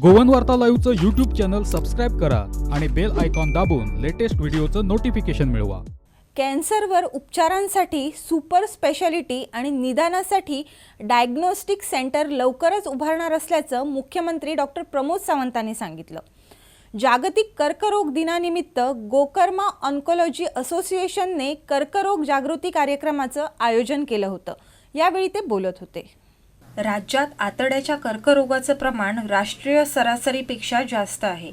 गोवन वार्ता लाईव्हचं YouTube channel subscribe करा आणि बेल आयकॉन दाबून लेटेस्ट व्हिडिओचं नोटिफिकेशन मिळवा. कॅन्सरवर उपचारांसाठी सुपर स्पेशालिटी आणि निदानासाठी डायग्नोस्टिक सेंटर लवकरच उभारणार असल्याचं मुख्यमंत्री डॉक्टर प्रमोद सावंतांनी सांगितलं. जागतिक कर्करोग दिनानिमित्त गोकर्मा ऑन्कोलॉजी असोसिएशनने कर्करोग जागृती कार्यक्रमाचं आयोजन केलं होतं. यावेळी ते बोलत होते. राज्यात आतड्याच्या कर्करोगाचं प्रमाण राष्ट्रीय सरासरीपेक्षा जास्त आहे.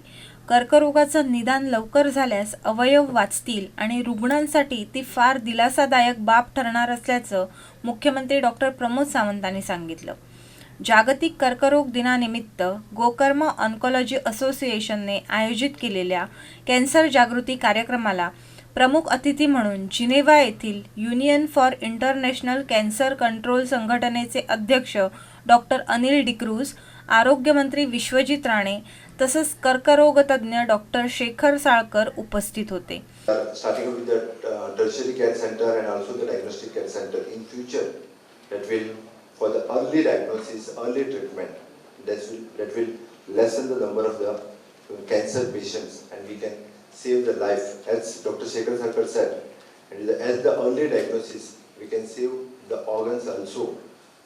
कर्करोगाचं निदान लवकर झाल्यास अवयव वाचतील आणि रुग्णांसाठी ती फार दिलासादायक बाब ठरणार असल्याचं मुख्यमंत्री डॉक्टर प्रमोद सावंतांनी सांगितलं. जागतिक कर्करोग दिनानिमित्त गोकर्मा ऑन्कोलॉजी असोसिएशनने आयोजित केलेल्या कॅन्सर जागृती कार्यक्रमाला प्रमुख अतिथी म्हणून जिनेव्हा येथील union for international cancer control संघटनेचे अध्यक्ष डॉक्टर अनिल डिक्रूज, आरोग्यमंत्री विश्वजित राणे तसंच कर्करोगतज्ञ डॉक्टर शेखर साळकर उपस्थित होते. Starting with the tertiary care center and also the diagnostic care center in future, that will for the early diagnosis, early treatment, that will lessen the number of the cancer patients and we can save the life. As Dr. Shekhar Sarkar said, and as the early diagnosis, we can save the organs also.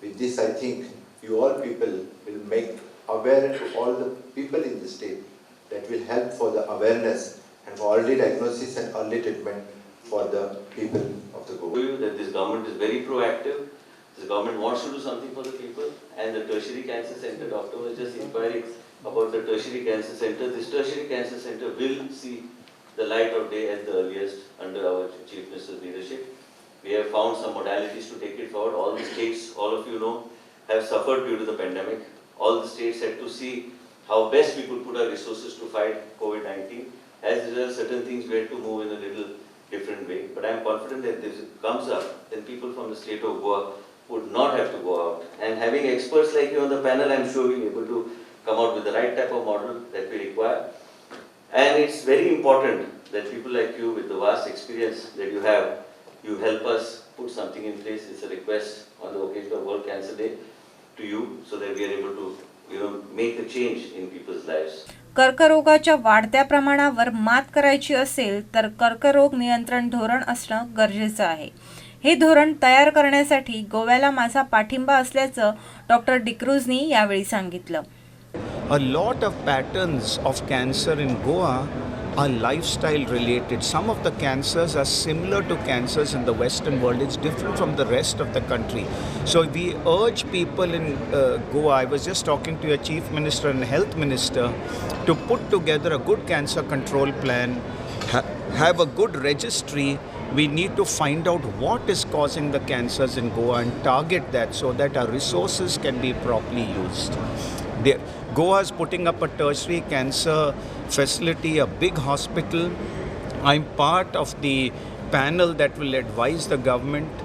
With this, I think you all people will make aware to all the people in the state. That will help for the awareness and for early diagnosis and early treatment for the people of the Goa. That this government is very proactive. This government wants to do something for the people, and the tertiary cancer center, doctor was just inquiring about the tertiary cancer center. This tertiary cancer center will see the light of day at the earliest under our Chief Minister's leadership. We have found some modalities to take it forward. All the states, all of you know, have suffered due to the pandemic. All the states had to see how best we could put our resources to fight COVID-19. As there are certain things we had to move in a little different way. But I am confident that if it comes up, then people from the state of Goa would not have to go out. And having experts like you on the panel, I am sure we will be able to come out with the right type of model that we require. And it's very important that people like you with the vast experience that you have, you help us put something in place. It's a request on the occasion of World Cancer Day to you so that we are able to make the change in people's lives. कर्करोगाच्या वाढत्या प्रमाणावर मात करायची असेल तर कर्करोग नियंत्रण धोरण असणं गरजेचं आहे. हे धोरण तयार करण्यासाठी गोव्याला माझा पाठिंबा असल्याचं डॉक्टर डिक्रूजनी यावेळी सांगितलं. A lot of patterns of cancer in Goa are lifestyle related. Some of the cancers are similar to cancers in the Western world. It's different from the rest of the country. So we urge people in Goa, I was just talking to your Chief Minister and Health Minister, to put together a good cancer control plan, have a good registry. We need to find out what is causing the cancers in Goa and target that so that our resources can be properly used. Goa is putting up a tertiary cancer facility, a big hospital. I'm part of the panel that will advise the government.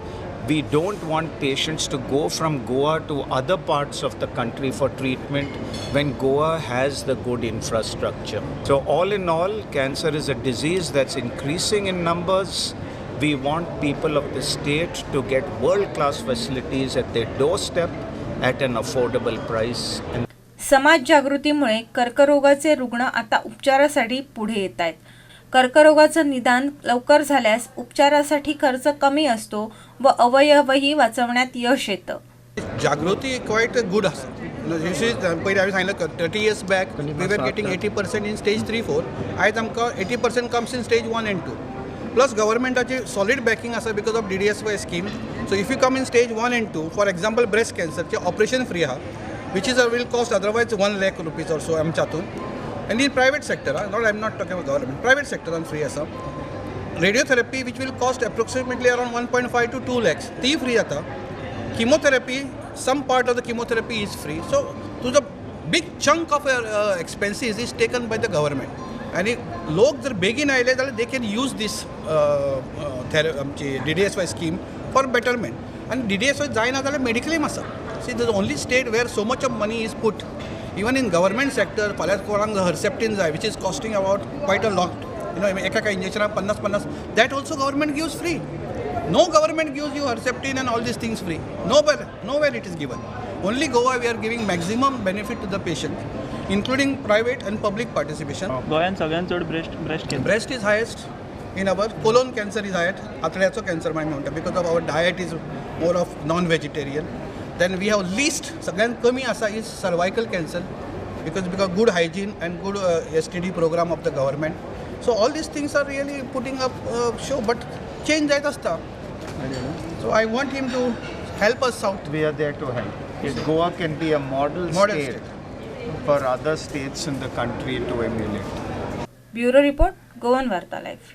We don't want patients to go from Goa to other parts of the country for treatment when Goa has the good infrastructure. So all in all, cancer is a disease that's increasing in numbers. We want people of the state to get world-class facilities at their doorstep at an affordable price. समाज जागृतीमुळे कर्करोगाचे रुग्ण आता उपचारासाठी पुढे येत आहेत. कर्करोगाचं निदान लवकर झाल्यास उपचारासाठी खर्च कमी असतो व अवयवही वाचवण्यात यश येतं. जागृती क्वाईट गुड आसा. पयलीं हांवें सांगलें 30 years back we were getting 80% in stage 3-4. आयज आमकां 80% comes in stage 1 and 2. Plus गव्हर्मेंटाची सॉलिड बॅकिंग आसा because of DDSY scheme. So if you come in stage 1 and 2, for example breast कॅन्सरचे ऑपरेशन फ्री आहा, which is will cost otherwise 1 lakh rupees or so आमच्या हातून. And in private sector, I'm not talking about government, private sector on free आसा. Radiotherapy which will cost approximately around 1.5 to 2 lakhs, ती free आता. Chemotherapy, some part of the chemotherapy is free. So the big chunk of expenses is taken by the government. आणि लोक जर बेगीन आयले जाल्यार they can use this आमची DDSY scheme for betterment. And DDSY जायना जाल्यार मेडिक्लेम आसा. See, the only state where so much of money is put, even in government sector, फाल्यां कोणाक Herceptin जाय, which is costing about quite a lot. एका इंजेक्शनाक 50, that also government gives free. No government gives you Herceptin and all these things free. Nowhere it is given. Only Goa we are giving maximum benefit to the patient. including private and public participation. गोंयांत सगळ्यांत चड breast cancer. Breast is highest in our colon cancer is highest. आंतड्याचो cancer म्हणटा because of our diet is more of non-vegetarian. Then we have least सगळ्यांत कमी आसा is cervical cancer because good hygiene and good STD program of the government. So all these things are really putting up show, but change जायत आसता. So I want him to help us out. We are there to help. Goa can be a model state for other states in the country to emulate. Bureau report Goan वार्ता live.